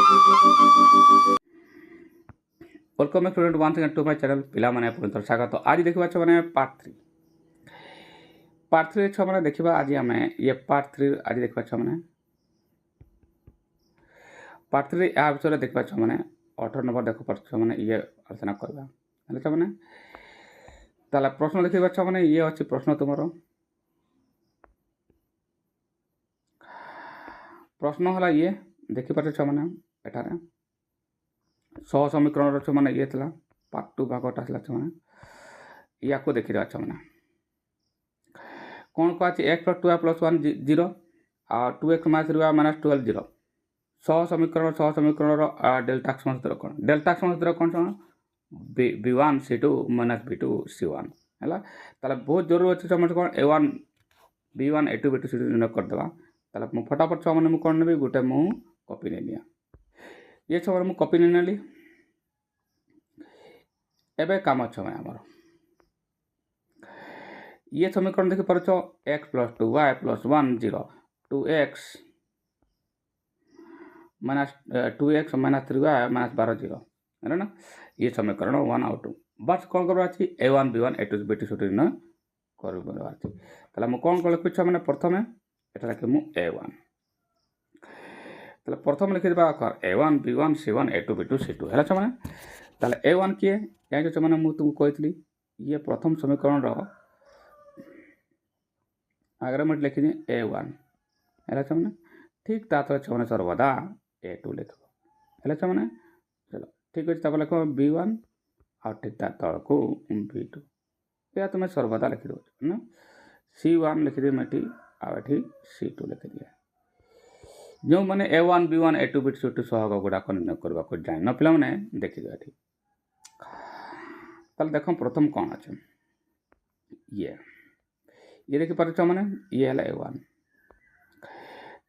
Welcome student one second to my channel पिला माने पुनः स्वागत। आज देखा छो माने पार्ट 3 छो माने देखिबा। आज आमे ये पार्ट 3 आज देखा छो माने पार्ट 3 या विषय देखा छो माने 18 नंबर देखो पड़छो माने ये आलोचना करबा हेले छो माने। ताला प्रश्न देखिबा छो माने ये अछि प्रश्न तुमरो प्रश्न हला ये देखि पाछो छो माने एटारे सह समीकरण छो माने ये तला पार्ट 2 भागटा छला छो माने या को देखि छो माने कौन कहछि x + 2y + 1 0 आ 2x - 3y - 12 0 सह समीकरण डेल्टा सूत्र कौन b1 c2 - b2 c1 हैला। ताले बहुत जरूर अछि समझ कौन a1 b1 a2 b2 c2 न कर देबा। ताले मु फटाफट छ माने मु कोन नेबी गुटे मु कॉपी नै लिया ये छ मु कॉपी नै नेली। एबे काम छ माने हमर ये समीकरण देखि परछो x + 2y + 1 0 2x - 3y - 12 0 है ना। ये समीकरण 1 और 2 बस कौन करबा अछि a1 b1 a2 b2 c2 न करबा अछि। तला मु कोन लिखि छ माने प्रथमे एटा लिखि मु a1 तला प्रथम लिखि देबा आकर a1 b1 c1 a2 b2 c2 हैला छ माने। तला a1 किए जानि छ माने मु तुमको कहतली ये प्रथम समीकरण रो आगे मैं लिखि दी a1 हैला छ माने ठीक तातो छ माने सर्वदा a2 लिखबो हैला छ माने। चलो ठीक अछि तब लिखो b1 और ठीक तातो को b2 या तुम सर्वदा लिखि दो ना c1 लिखि दे मटी आ एठी c2 लिखि दिया। जो माने a1 b1 a2 b2 c2 सहग गुडा को न करबा को जाय न पिला माने देखि दो एठी। तल देखो प्रथम कोन अछि ये देखि पारछ माने ये हला a1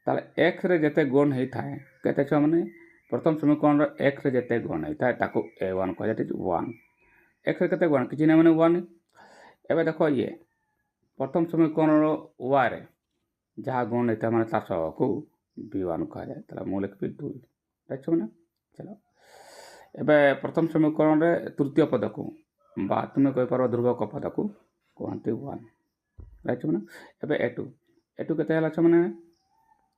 ताले x रे जते गुण हेई थाए कते छ माने प्रथम समीकरण रो x रे जते गुण हेई थाए ताको a1 कह जाते 1 x रे कते गुण किछि नै माने 1। एबे देखो ये प्रथम समीकरण रो y रे जहा गुण हेता माने ता सह को b1 कह जाय तला मु लिखबी 2 राइट माने। चलो एबे प्रथम समीकरण रे तृतीय पद को बा तुमे कहि पारो ध्रुवक पद को कहते 1 राइट माने। एबे a2 कते हला छ माने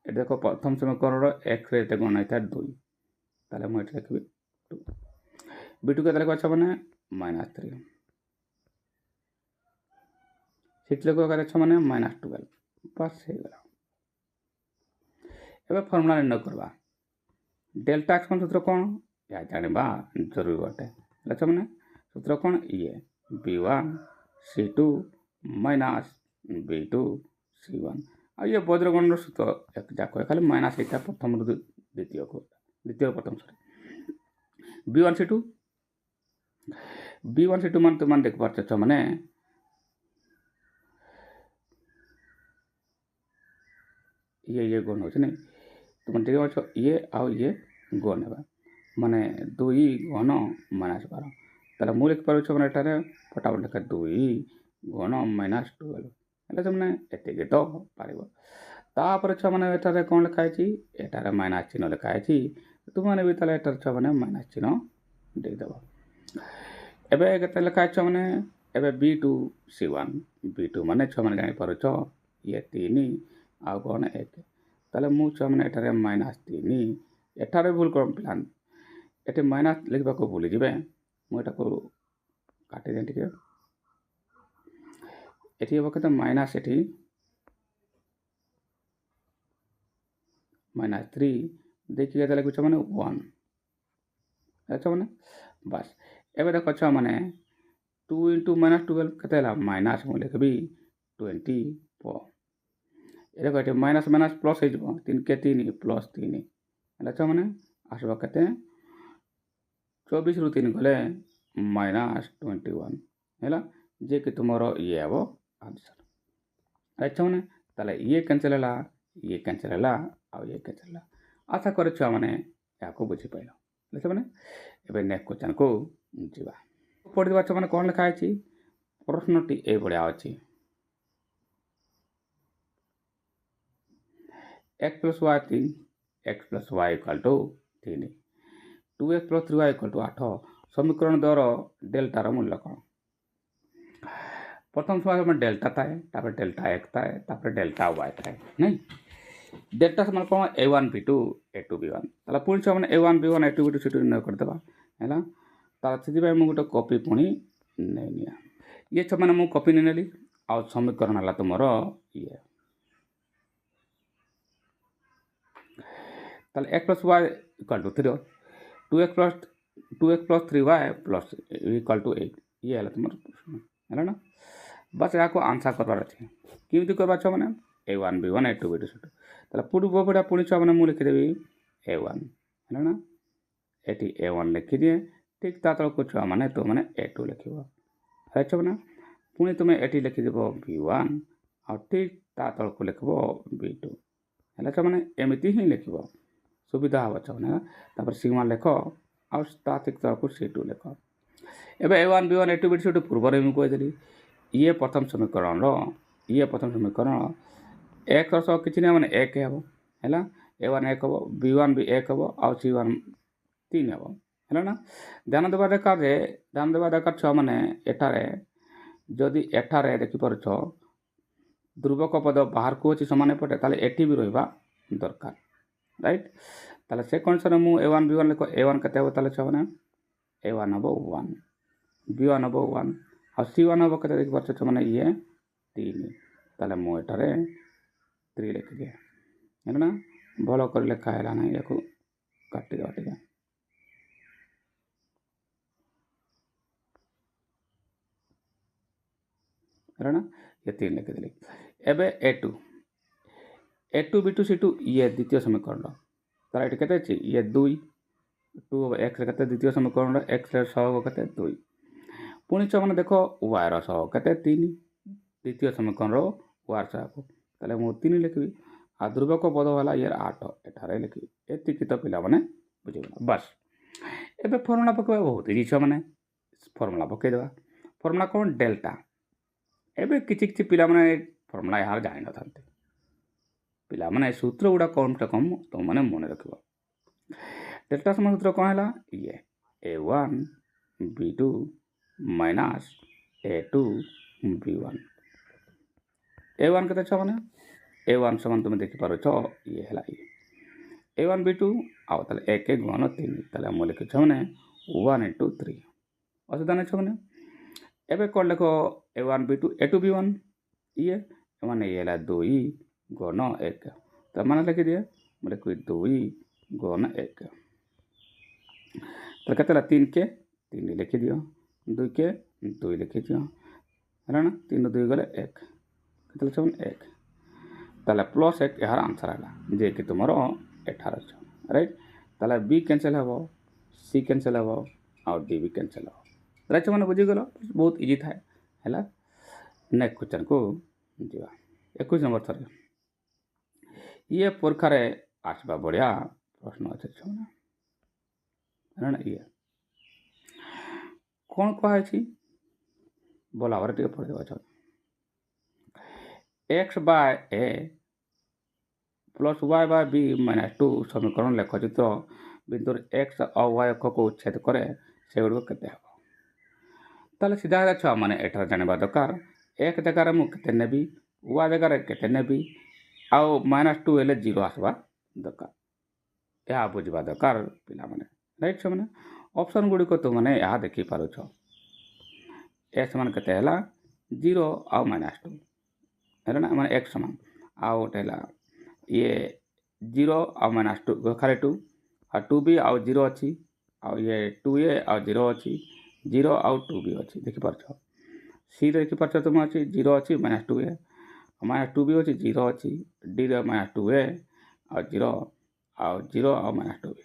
ए देखो प्रथम समीकरण रो x रे ते गुण हेता 2 ताले मु एटा लिखबी 2 b2 कते लिखबा छ माने -3 सिट लिखबा करे छ माने -12 बस हे गला। एबे फार्मूला निर्णय करबा डेल्टा x कोन सूत्र कोन या जानिबा जरूरी बाटे हला छ माने सूत्र कोन ये b1 c2 - b2 c1 आ ये वज्रगण सूत्र एक जाको खाली माइनस एटा प्रथम द्वितीय प्रथम सॉरी b1 c2 मान तो मान देख पारछ छ माने ये गुण होछ नै तुम देख पारछ ये आ ये गुण हेबा माने 2 गुण -12 तला मु लिख पारछ माने एटारे फटाफट लिख 2 गुण -12 हला छ माने एते के तो पारिबो। तापर छ माने एटारे कोन लिखा अछि एटारे माइनस चिन्ह लिखा अछि तुम माने भी तले एटारे छ माने माइनस चिन्ह दे देबो। एबे केते लिखा छ माने एबे b2 c1 b2 माने छ माने जानि पारछ ये 3 आ कोन 1 तले मु छ माने एटारे -3 एटारे भूल करम प्लान एटे माइनस लिखबा को भूली जिबे मु एटा को काटि दे ठीक है एठी हबो कते माइनस एठी -3 देखि केते लिखु छ माने 1 अच्छा माने बस एबे देखो छ माने 2 * -12 कते ला माइनस मु लिखबी 24 ए देखो एठी माइनस माइनस प्लस हे जबो 3 के 3 +3 अच्छा माने आसबा कते 24 रु 3 गले -21 हैला जे कि तुमरो ये हबो आंसर अच्छा माने ताले ये कैंसिल हला ये कैंसिल हला आ ये कैंसिल हला आशा करे छ माने याको बुझि पाइलो अच्छा माने एबे नेक्स्ट क्वेश्चन को जिबा पढि दिबा छ माने कोन लिखा अछि प्रश्नटी ए बढिया अछि x + y 3 x + y = 3 2x + 3y = 8 समीकरण 2 डेल्टार मूल्य कौन प्रथम समय में डेल्टा थाए तापर डेल्टा x थाए तापर डेल्टा y थाए नहीं डेल्टा समान कौन a1 b2 a2 b1 ताला पुणी छुआ मैंने a1 b1 a2 b2 situ निर्णय करदेवा है ताला से गोटे कॉपी पुणी नहीं निया ये छुआ मैंने मुझे कॉपी नहीं नेली आ समीकरण है तुमर ये ताले x + y = 3 2x + 3y = 8 ये है तुम है ना बस यहाँ को आंसर करवार अच्छे केमी करवा छुआ मैंने a1 b1 a2 b2 situ ताला पूरा पुणी छुआ मैंने मुझे लिखिदेवी a1 है ना ये a1 लिखिदिए ठीक ता तक छुआ मैंने तो मैंने a2 लिख छुआ ना पुणी तुम्हें ये लिखिदेव b1 और ठीक ता तक लिख b2 है छुआ मैंने एमती ही लिख सुविधा हम छुआ मैंने सीमा लिख और ठीक तरफ c2 लिख एवं a1 b1 a2 b2 situ पूर्व मुझे कहीदेली ये प्रथम समीकरण एक सह कि मैंने एक हे है a1 1 हम b1 भी 1 हम आउ c1 3 हम है ना ध्यान देवा दरकार छुआ मैंने एठारे जदि एठारे देखिपार ध्रुवक पद बाहर को अच्छी सामान पटे ताले एटी भी रहा दरकार राइट ताले से कंडीशन मुझे a1 b1 लिख a1 केते हम ताले छुआ मैंने a1 हम 1 b1 हम 1 और c1 हम केते देखिपार छुआ मैंने ये 3 ताले मुझे एठारे 3 लिख दिए है ना भल कर लेखा है ना या काटिद टे है ना ये 3 लिखिदेली एबे a2 b2 c2 ये द्वितीय समीकरण तार ये के ये 2 2 x द्वितीय समीकरण x सहग के 2 पुणी छुआ मैंने देख y सहग के 3 द्वितीय समीकरण y सहग ताले मुझे 3 लिखी आ ध्रुवक पद है ये 8 एठारे लिखी एतिक तो पिला मैंने बुझेगा बस एबे फर्मुला पकेबा बहुत इजी छुआ मैंने फर्मुला पकईदेवा फर्मुला कौन डेल्टा एबे किछि पिला मैंने फर्मुला यार जान न था पिला मैंने सूत्र गुड़ा कम से कम तुम मैंने मन रख डेल्टा समान सूत्र कौन है ये a1 b2 minus a2 b1 a1 के छुआ मैंने a1 समान तुम देखिपार ये है a1 b2 आउ ताले 1 गुणन 3 ताले हम लिखु छुआ मैंने 1 × 3 असुविधा नहीं छुआ मैंने एबे कौन लिख a1 b2 a2 b1 ये मैंने ये 2 गुण 1 तो मैंने लिखी दिए मैं लिखी 2 गुण 1 तो कहते 3 के 3 लिखी दियो 2 के 2 लिखी दियो है ना 3 2 गले 1 कहते 1 ताले +1 यार आंसर है जे कि तुम 18 राइट ताले बी कैंसिल हम सी कैंसिल हम और डी भी कैंसिल हम राइट मैंने बुझीगल बहुत इजी थाए है नेक्स्ट क्वेश्चन को जा 21 नंबर थर ये परीक्षार आसवा बढ़िया प्रश्न अच्छे छुआ है ना ये कौन कहुई बोला भाव टे पढ़ेदेवा छुआ x/a + y/b - 2 समीकरण लेखचित्र बिंदु x और y अक्ष को उच्छेद करे से गुड़ के ताले सीधा छुआ मैंने एठार जानवा दरकार एक जगार मुझे नेबी y जगार के नेबी आउ -2 हेल्ले 0 आसवा दरकार यह बुझा दरकार पिला मैंने राइट छुआ मैंने ऑप्शन गुड़िक तुम मैंने यह देखिपार x मान के 0 आउ -2 है ना मैंने x समान आउ गोटे ये 0 आउ -2 खाली 2 और 2b आउ 0 अच्छी आउ ये 2a आउ 0 अच्छी 0 आउ 2 भी अच्छी देखिपार सी देखिपार तुम अच्छी 0 अच्छी -2a -2 भी अच्छी 0 अच्छी डी -2a और 0 आउ 0 आउ -2b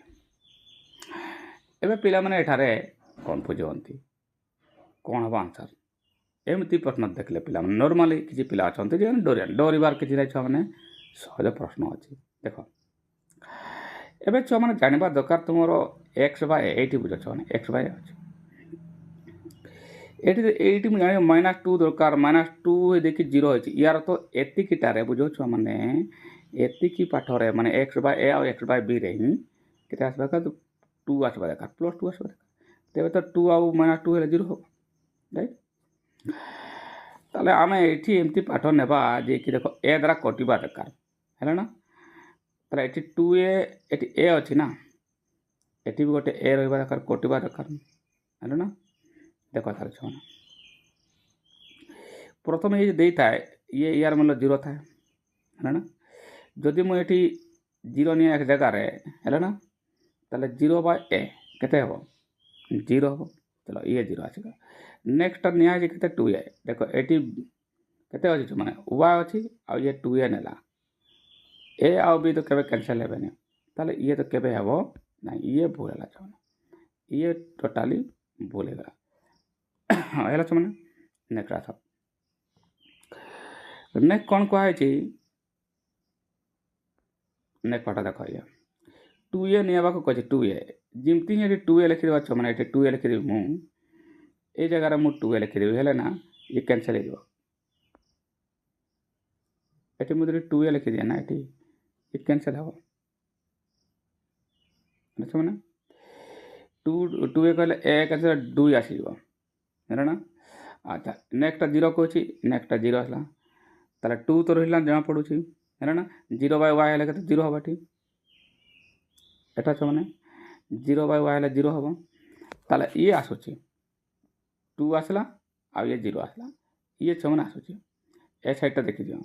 एवं पिला मैंने एठारे कन्फ्यूज होती कौन हम आंसर एमती प्रश्न देखले पिला नॉर्मली किसी पिला अच्छा डरबार किसी नहीं छुआ मैंने सहज प्रश्न अच्छी देख एवं छुआ मैंने जानवा दरकार तुम x/a बुझ छुआ मैंने x/a अच्छे ये जान -2 दरकार -2 देखिए 0 हो यार तो एतिकटारे बुझ छुआ मैंने एतिक पाठरे माने x/a और x/b रे ही केते आसबा का 2 आसबा दरकार प्लस 2 आसबा दरकार तेबे तो 2 आउ माइनस 2 हेले 0 हो राइट ताले आमे एठी एमती पाठ नेबा जे कि देखो ए द्वारा कटिबा दरकार हैला ना ताले एठी 2a एठी a अछि ना एठी भी गोटे a रहबा दरकार कटिबा दरकार हैला ना देखो ताले छना प्रथम ये देई थाए ये यार मतलब 0 थाए हैला ना जदि मु एठी 0 निया एक जगह रे हैला ना ताले 0 बाय a केते हो 0 हो चलो ये 0 आछिगा नेक्स्ट निया जे केते 2a देखो एठी केते अछि माने y अछि आ ये 2a नेला a आ b तो केबे कैंसिल हेबेनी ताले ये तो केबे हेबो ना ये भूल होला छने ये टोटली भूल हेला हैला छने नेक्स्ट आसा नेक्स्ट कोन को आछि नेक्स्ट पाठ देखो ये 2a नियाबा को कहै 2a जिमती हे 2a लिखि देबा छ माने एठी 2a लिखि देबी मु ए जगह रे मु 2a लिखि देबी हेले ना ये कैंसिल हेजो एठी मु 2a लिखि दिया ना एठी ये कैंसिल हो अच्छा माने 2a कहले a कैंसिल 2 आसीबो हेला ना अच्छा नेक्स्ट 0 को छी नेक्स्ट 0 आसला ताले 2 तो रहिला जमा पडुची हेला ना 0 बाय y हेले केते 0 होबाटी एटा छ माने 0 बाय y हेले 0 होबो ताले ये आसुची 2 आसला आ ये 0 आसला ये छ माने आसुची ए साइड ता देखि दियो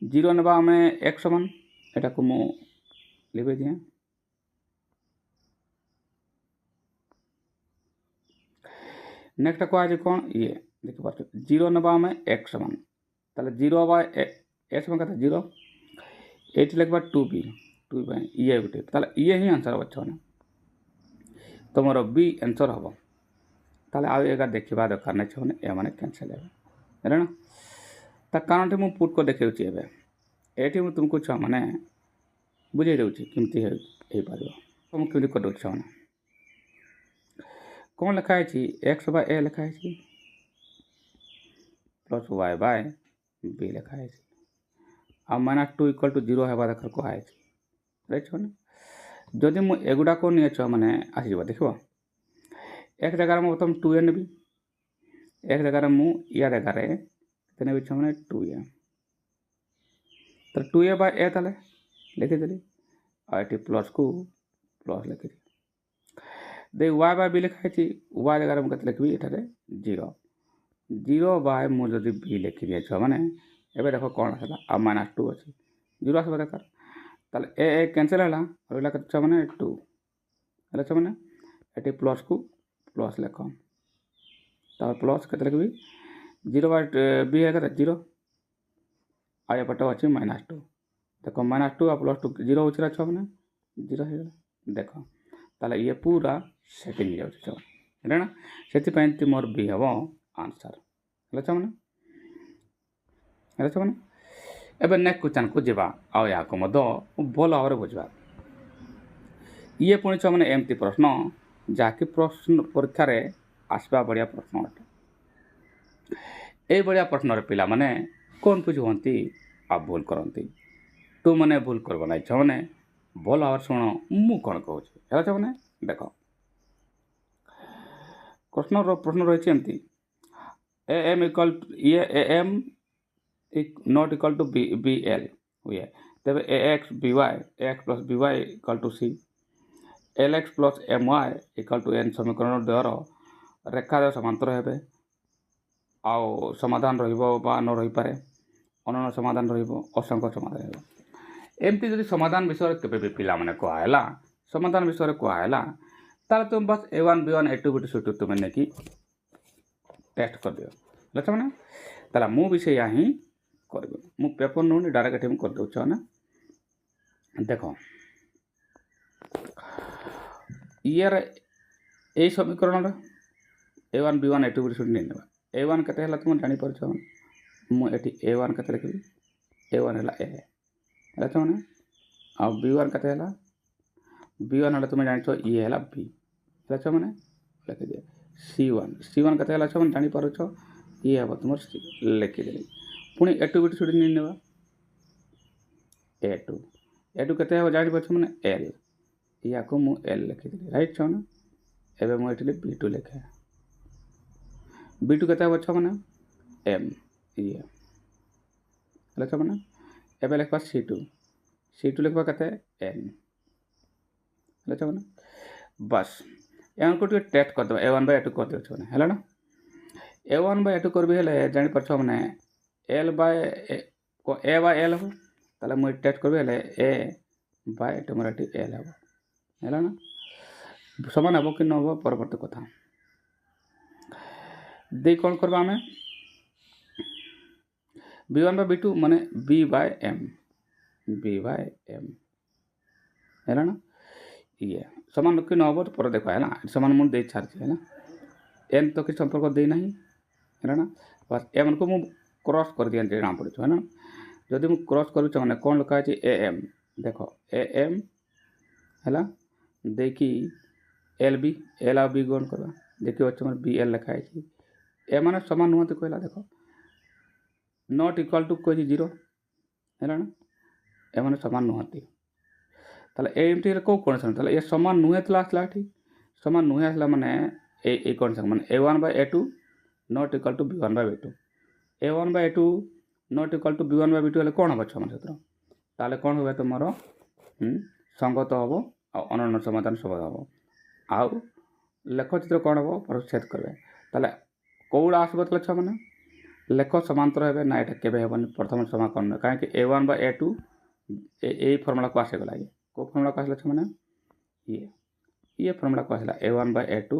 0 नबा में x समान एटा को मु लिबे दिया नेक्स्ट को आज कोन ये देखि पाछ 0 नबा में x समान ताले 0 बाय s में कते 0 8 लिखबा 2b 2 बाय ये गुटे ताले ये ही आंसर बच्चो ना तमरो बी आंसर हबो ताले आ एगा देखिबा दरकार नै छने ए माने कैंसिल हेबे हेला ना ता कारणटे मु पुट को देखैउची एबे एठी मु तुमको छ माने बुझै देउची किमती हे पारिबो तुम किमती को दोछ ना कोन लिखा है x बाय a लिखा है प्लस y बाय b लिखा है आ माइनस 2 इक्वल टू 0 हेबा दरकार को है राइट छने जदि मु एगुडा को निये छ माने आसी जबा देखबो एक जगह में प्रथम 2a नेबी एक जगह मु या जगह रे तने भी छ माने 2a तो 2a बाय a ताले लिखि देली आ एटी प्लस को प्लस लिखि दे y बाय b लिखा है y जगह में कते लिखबी एठारे 0 0 बाय मु जदि b लिखि दिए छ माने एबे देखो कोन आसला आ माइनस 2 अछि 0 आसबा दरकार ताले a कैंसिल हला रहला कते छ माने 2 हला छ माने एटी प्लस को प्लस लिखो ता प्लस कते लिखबी 0 बाय b है कते 0 आ पटो अछि माइनस 2 देखो माइनस 2 आ प्लस 2 0 उचरा छ माने 0 हे देखो ताले ये पूरा सेटिंग हो जाउ छ हेला ना सेति पयंती मोर बी हबो आंसर हेला छ माने हेला छ माने एबे नेक्स्ट क्वेश्चन को जेबा आ या को मदो भल और बुझबा ये पुणी छ माने एमती प्रश्न जाकि प्रश्न परीक्षा रे आसबा बढ़िया प्रश्न अटे ए बढ़िया प्रश्न रे पिला माने कन्फ्यूज होंती आ भूल करंती तू माने भूल करबो नै छ माने भल और सुनो मु कोन कहू छी हेला छ माने देखो प्रश्न रही एमती ए एम इक्वल ये A M not equal to B L हुए तबे A X B Y X plus B Y equal to C L X plus M Y equal to N समीकरण द्वारा रेखा समांतर हेबे आउ समाधान रहिबो बा न रहि पारे अनन्य समाधान रहिबो असंख्य समाधान हेबो एमती जदि समाधान विषय केबे भी पिला माने को आयला समाधान विषय को आयला ताले तुम बस a1 b1 a2 b2 c2 तुम ने की टेस्ट कर दियो लछ माने ताला मु विषय यही करबो मु पेपर नो डायरेक्ट हम कर दउ छ ना देखो यार ए समीकरण a1 b1 a2 b2 c2 नै नेबा a1 कते हला तुम जानि पर छ मु एटी a1 कते लिखबी a1 हला a लछ माने आ b1 कते हला b1 हला तुम जानि छ ये हला b लछ माने लिखि दे c1 कते हला छ माने जानि पर छ ये हबो तुम लिखि दे पुणी a2 b2 c2 नै नेबा a2 कते हबो जानि पर छ माने l या को मु एल लिखिदेली राइट छुआने एबे मु एठी b2 लिखे b2 केते हबो छुआने m ये हेला छुआने एबे लिखबा c2 लिखबा केते n हेला छुआने बस एन को टेट कर दो a1 by a2 कर दो छुआने हेला ना a1 by a2 करबे हेले जानि परछ माने l by a by l हो ताले मु टेट करबे हेले a by टोमराटी l हो हेला ना समान हबो कि न हबो परवर्ती कथा दे कोन करबा हमें b1 by b2 माने b by m हेला ना ये समान कि न हबो तो पर देखो हेला समान मु दे छारछि हेला n तो कि संपर्क दे नहीं हेला ना बस m को मु क्रॉस कर दिया जेना पड़छ है ना जदि मु क्रॉस करू छ माने कोन लिखा छै am देखो am हेला देखी lb l आ b गुण करबा देखियो छ माने bl लिखा छै ए माने समान नुहत कहला देखो नॉट इक्वल टू कोइ 0 हेला ना ए माने समान नुहत ताले एमटी को कंडीशन ताले ये समान नुहेतला आसला ठीक समान नुहे आसला माने ए कंडीशन माने a1 by a2 not equal to b1 by b2 a1 by a2 not equal to b1 by b2 हेले कोन हबो छ माने सूत्र ताले कोन होबे तमरो संगत हबो आ अनन्य समाधान सब हबो आ लेख चित्र कोन हबो परिच्छेद करबे ताले कोउडा आसबो तले छ माने लेख समांतर हेबे ना एटा केबे हेबनी प्रथम समाकलन काहे कि a1 by a2 A formula को आसे गला ये को फार्मूला को आसला छ माने ये फार्मूला को आसला a1 by a2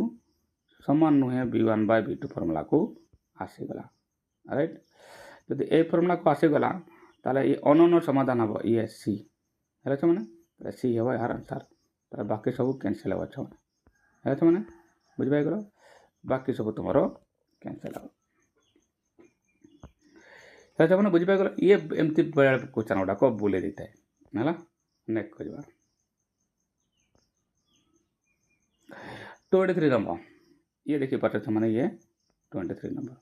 समान नुहे b1 by b2 फार्मूला को आसे गला राइट जदि ए फार्मूला को आसे गला ताले ये अनन्य समाधान हबो ये c हेला छ माने c हेबो यार आंसर ताले बाकी सब कैंसिल हेबो छ हेला छ माने बुझ पाइ गलो बाकी सब तुमरो कैंसिल हेबो हेला छ माने बुझ पाइ गलो ये एमती बड़ा क्वेश्चन उडा को बोले देता है हेला नेक्स्ट खोजबा 23 नंबर ये देखि पाछ छ माने ये 23 नंबर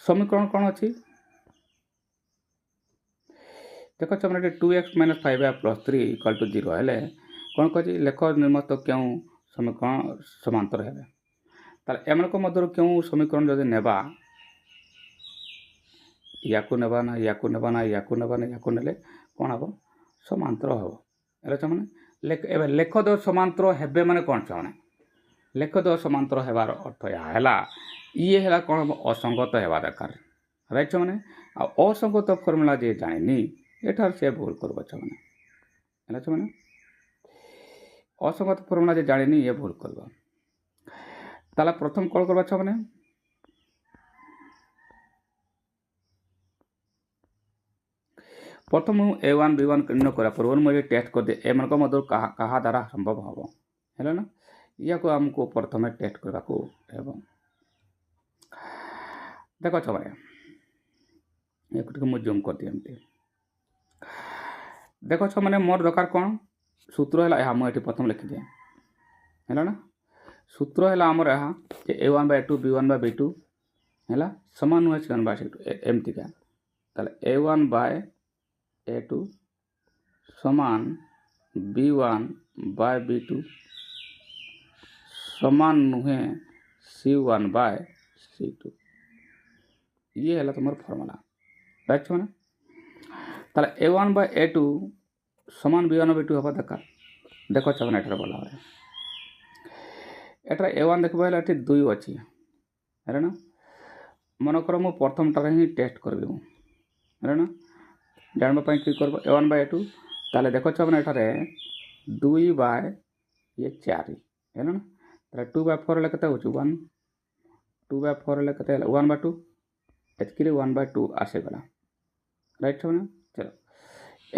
समीकरण कोन अछि देखो छ माने 2x - 5y + 3 = 0 हेले कोन कहछि लेख निर्मित क्यों समीकरण समांतर हेबे ताले एमन को मधुर क्यों समीकरण जदि नेबा याकु नेबा ना याकु नेबा ना याकु नेबा ना याकु नेले कोन हबो समांतर हबो हेले छ माने लेख दो समांतर हेबे माने कोन छ माने लेख दो समांतर हेबार अर्थ या हेला ये हेला कोन असंगत हेबा दरकार राइट छ माने आ असंगत फार्मूला जे जानिनी एठार से भूल करबो छ माने हेला छ माने असंगत फार्मूला जे जानिनी ये भूल करबो ताला प्रथम कॉल करबा छ माने प्रथम a1 b1 निर्णय करा पूर्व में टेस्ट कर दे एमन को मधुर कहा द्वारा संभव हबो हेला ना या को हमको प्रथम टेस्ट करबा को हेबो देखो छ माने एक को मु जूम कर दियमते देखो छ माने मोर दरकार कोन सूत्र हैला हम एठी प्रथम लिखि दे हैला ना सूत्र हैला हमर यहा जे a1 by a2 b1 by b2 हैला समान होय छ by c2 एमती का ताले a1 by a2 समान b1 by b2 समान नुहे c1 by c2 ये हैला तुम्हार फार्मूला राइट छ माने ताले a1 by a2 समान b1 by b2 हबा दरकार देखो छ माने एटा बोला है एटा a1 देखबो हैला एठी 2 अछि हैला ना मन कर मु प्रथम टा ही टेस्ट करबे हैला ना जानबा पई की करबो a1 by a2 ताले देखो छ माने एटा 2 by ये 4 हैला ना ताले 2 by 4 ले कते होछ 1 2 by 4 ले कते 1 by 2 एतकिरे 1 by 2 आसे गला राइट छ माने चलो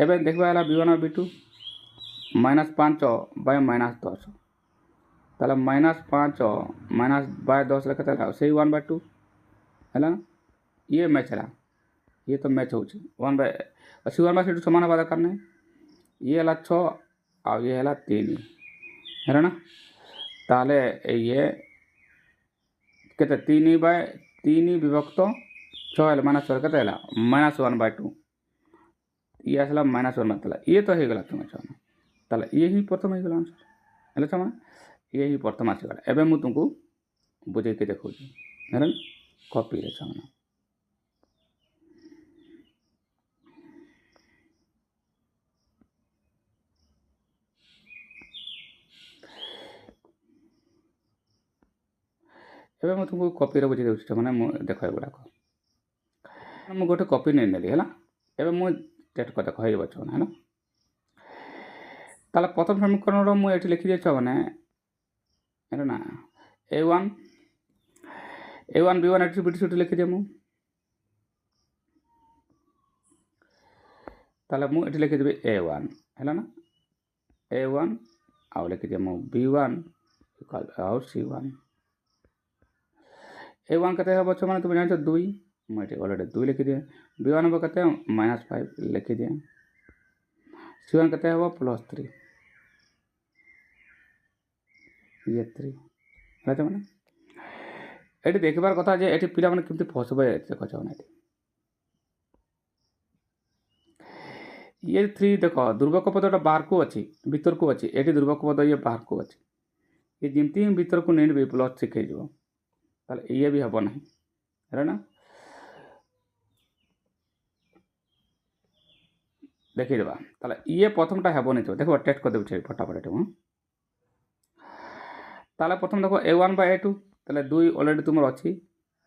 एबे देखबा हला b1 और b2 -5 by -10 ताले -5 by 10 ले कते से 1 by 2 हैला ना ये मैच हला ये तो मैच होछ 1 by 1 by 2 समान हबा दरकार नै ये हला 6 आ ये हला 3 हैला ना ताले ये कते 3 by 3 विभक्त 6 हला -4 कते हला -1 by 2 ये असला -1 मतलब ये तो हे गला तुम छ ତାହେଲେ ଇଏ ହିଁ ପ୍ରଥମ ହେଇଗଲା ଆନ୍ସର୍। ହେଲେ ଛୁଆମାନେ ଇଏ ହିଁ ପ୍ରଥମ ଆସିଗଲା। ଏବେ ମୁଁ ତୁମକୁ ବୁଝେଇକି ଦେଖାଉଛି ହେଲା କପିରେ ଛୁଆମାନେ। ଏବେ ମୁଁ ତୁମକୁ କପିରେ ବୁଝେଇ ଦେଉଛି ଛୁଆମାନେ। ମୁଁ ଦେଖ ଏଗୁଡ଼ାକ ମୁଁ ଗୋଟେ କପି ନେଇନେଲି ହେଲା। ଏବେ ମୁଁ ଡେଟ୍ ଦେଖ ହେଇଯିବ ଛୁଆମାନେ ହେଲା। ତାହେଲେ ପ୍ରଥମ ସମୀକରଣର ମୁଁ ଏଠି ଲେଖିଦିଏ ଛୁଆମାନେ ହେଲା ନା A1 B1 ଏଠି ସେଠି ଲେଖିଦିଏ ମୁଁ। ତାହେଲେ ମୁଁ ଏଠି ଲେଖିଦେବି A1 ହେଲା ନା A1 ଆଉ ଲେଖିଦିଏ ମୁଁ B1 ଆଉ C1। A1 କେତେ ହେବ ଛୁଆମାନେ ତୁମେ ଜାଣିଛ 2, ମୁଁ ଏଠି ଅଲରେଡ଼ି 2 ଲିଖିଦିଏ। B1 ହେବ କେତେ -5 ଲିଖିଦିଏ। C1 କେତେ ହେବ +3 ଇଏ 3 ହେଲା ଛୁଆମାନେ। ଏଠି ଦେଖିବାର କଥା ଯେ ଏଠି ପିଲାମାନେ କେମିତି ଫସିବେ ଦେଖ ଛୁଆମାନେ। ଏଠି ये 3 देख ध्रुवक पदटा बाहर को अच्छी भीतर को अच्छी ये ध्रुवक पद ये बाहर को अच्छी ये जमती ही भीतर को नहीं भी प्लस शिखे ये भी हम ना है ना देखीदेवा ताले ये प्रथमटा हेबनी तो देखो टेस्ट कर देबे फटाफट एटा ताले प्रथम देखो A1 by A2 ताले 2 ऑलरेडी तुमर अछि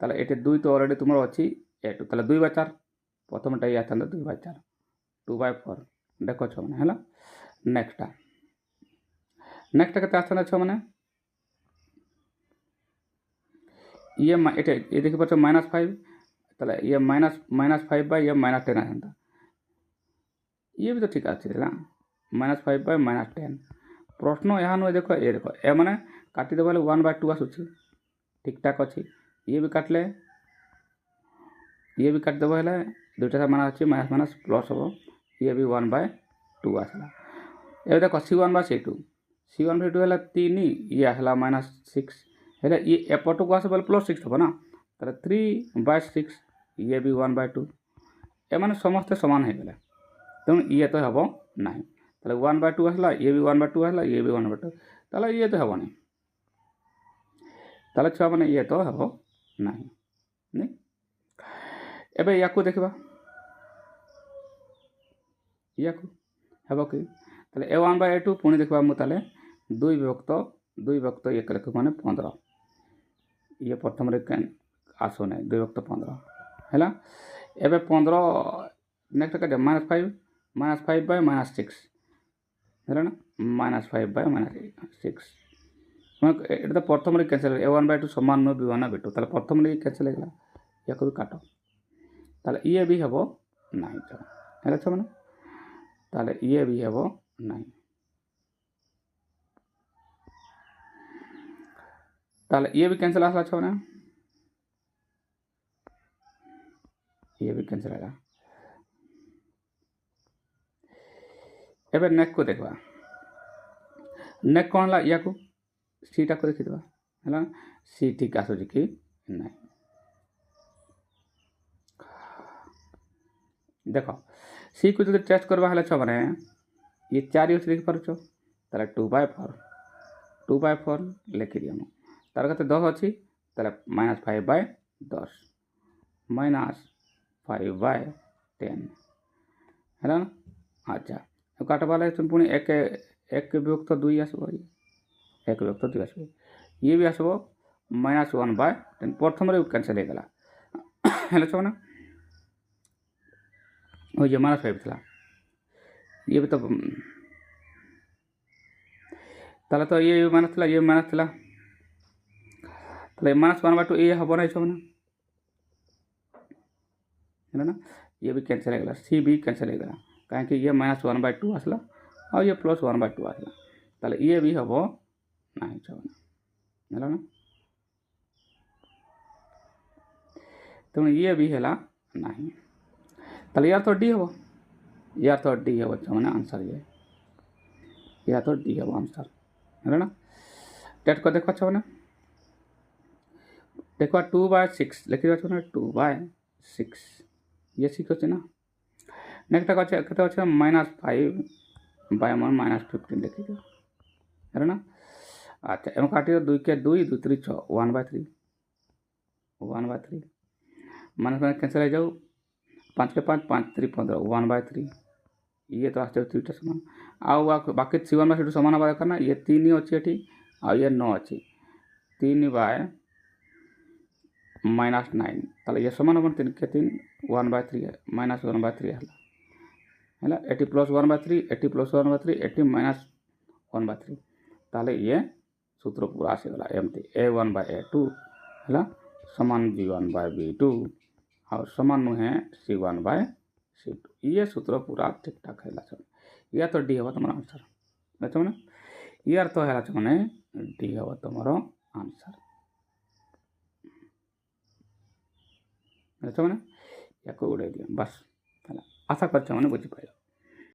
ताले एटे 2 तो ऑलरेडी तुमर अछि A2 ताले 2/4 प्रथमटा या था 2/4 2/4 देखो छ माने हला नेक्स्ट केते आछन छ माने ये देखि परछ -5 ताले ये -5 by ये -10 आछन ये भी तो ठीक अच्छे -5 by -10 प्रश्न यहाँ नुहे देख ये देख ए मैंने काटिदेव 1/2 आसूँ ठीक ठाक अच्छी ये भी काटले ये भी काटिदेव है दुईटा मान अच्छे माइनस प्लस हम ये भी 1/2 आसला। ये देख C1 by C2 C1 by 2 है 3 ये आसला -6 है ये एपट को आस +6 हम ना तार 3/6 ये भी 1/2 ए मैंने समस्ते सामान हो गले तेणु ये तो हम ना 1/2 आसला ये भी 1/2 आसला ये भी 1/2 ताला ये तो हम नहीं छुआ मैंने ये तो हम ना एबे या देखा या हम कि A1 by A2 पुणी देखा मुझे 2 विभक्त 1 लिख मैंने 15 ये प्रथम आसो ना 2 विभक्त 15 है एवं 15 नेक्स्ट के -5 by -6 है ना -5 by -6 ये तो प्रथम कैंसल A1 by 2 समान नुह B1 by 2 प्रथम कैंसल होगा या भी काट ताले ये भी हम ना है मैंने ताले ये भी हम ना ताले ये भी कैंसल आसला छ ना ये भी कैंसल है एवं नेक को देखा नेक कौन है या सीटा को देखीदे है सी ठीक आसूँ कि ना देख सी को जो टेस्ट करवा है छुआ मैंने ये 4 अच्छे देखी पार्छ ताले 2/4 लिखी दिए तार कते 10 अच्छी ताले -5 by 10 -5/10 है ना अच्छा काटवा पुणी 1 विभक्त 2 आसो 1 विभक्त 2 आसो ये भी आसो -1/10 प्रथम कैंसल होगा है छुआ हो ये -5 था ये भी तो ताले तो ये माइनस था ये माइनस था ताले -1/2 ये हम ना छुआ है ना ये भी कैंसल होगा सी भी कैंसल होगा कहीं ये -1/2 आसला और ये +1/2 आसला ताले ये भी हम ना छुआ है ना तेणु ये भी है ना ताले यार तो डी हम यार तो डी हम मैंने आंसर ये या तो डी हम आंसर है ना टेट को देखो मैंने देखो 2/6 लिखी ना 2/6 ये 6 अच्छे ना नेक्स्ट अच्छे -5 बाय मन -15 लिखिदियो है ना। अच्छा एम काटियो 2 के 2 2 3 6 1/3 माइनस माइनस कैंसिल हो जाऊ 5 के 5 5 3 15 1/3 ये तो आसो 3टा समान आउ बाकी 1/2 समान हवा करना ये 3 ही अच्छी एठी आ ये 9 अच्छी 3/-9 ताले ये समान हम 3 के 3 1/3 है -1/3 है eighty plus 1/3 eighty plus 1/3 eighty -1/3 ताले ये सूत्र पूरा आसीगला एमती a1/a2 है समान b1/b2 और समान नुहे c1/c2 ये सूत्र पूरा ठीक ठाक है या तो डी हम तुम आंसर देखो ना ये अर्थ है मैंने डी हम तुम आंसर देखो ना या उड़े दिया बस आशा कर बुझीपार।